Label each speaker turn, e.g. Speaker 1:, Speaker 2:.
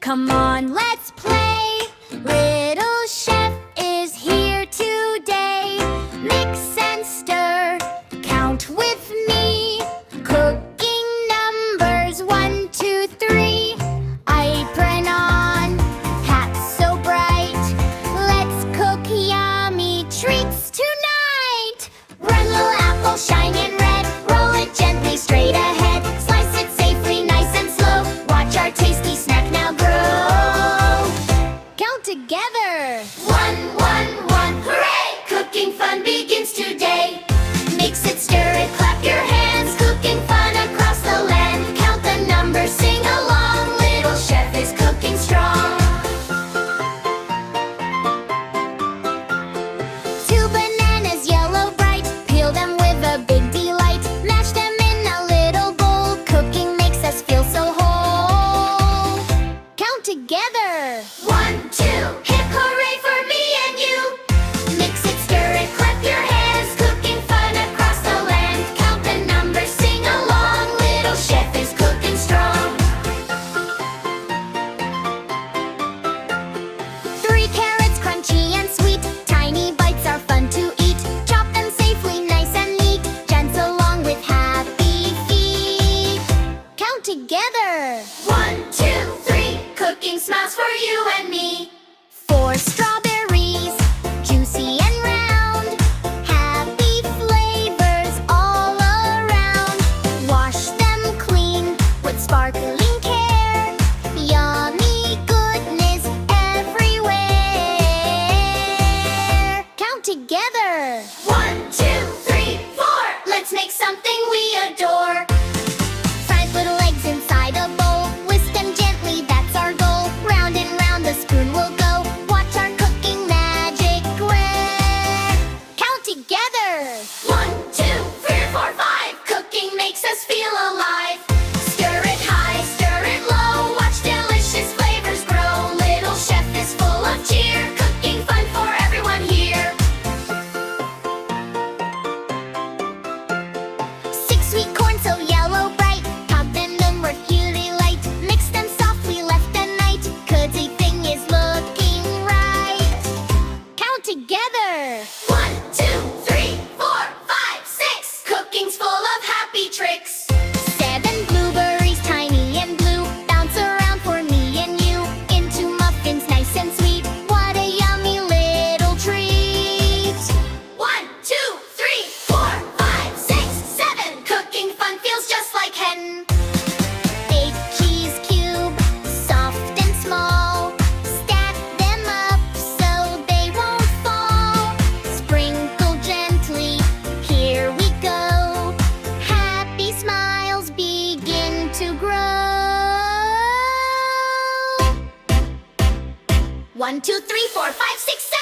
Speaker 1: Come on, let's play. Little chef is here today. Mix and stir, count with me. Cooking numbers 1, 2, 3. Apron on, hat so bright. Let's cook yummy treats tonight. Run, little apple, shining red. Roll it gently straight ahead. Slice it safely, nice and slow. Watch our tasty snack now grow. Count together. 1, 1, 1. Hooray! Cooking fun begins today. Mix it, stir it, clap your hands. Cooking fun across the land. Count the numbers, sing along. Little chef is cooking strong. 2 bananas, yellow bright. Peel them with a big delight. Mash them in a little bowl. Cooking makes us feel so whole. Count together. 1, 2. Hip hooray for me and you. Mix it, stir it, clap your hands. Cooking fun across the land. Count the numbers, sing along. Little chef is cooking strong. 3 carrots, crunchy and sweet. Tiny bites are fun to eat. Chop them safely, nice and neat. Gents along with happy feet. Count together. 1, 2, 3. Cooking smiles for you and me. 4 strawberries, juicy and round. Happy flavors all around. Wash them clean with sparkling care. Yummy goodness everywhere. Count together. 1, 2, 3, 4. Let's make something we adore. Fried little eggs inside a bowl. Whisk them gently, that's our goal. Round and round the spoon will go. Watch our cooking magic work. Count together. 1, 2, 3, 4, 5. Cooking makes us feel alive. Stir it high, stir it low. Watch delicious flavors grow. Little chef is full of cheer. Cooking fun for everyone here. 6 sweet corn so yellow bright. Pop them in with beauty light. Mix them softly, left a night. Cozy thing is looking right. Count together. 1, 2, 3, 4, 5, 6. Cooking's full of happy tricks. 7 blueberries, tiny and blue. Bounce around for me and you. Into muffins, nice and sweet. What a yummy little treat. 1, 2, 3, 4, 5, 6, 7. Cooking fun feels just like heaven. Big cheese cube, soft and small. Stack them up so they won't fall. Sprinkle gently, here we go. Happy smiles begin to grow. 1, 2, 3, 4, 5, 6, 7.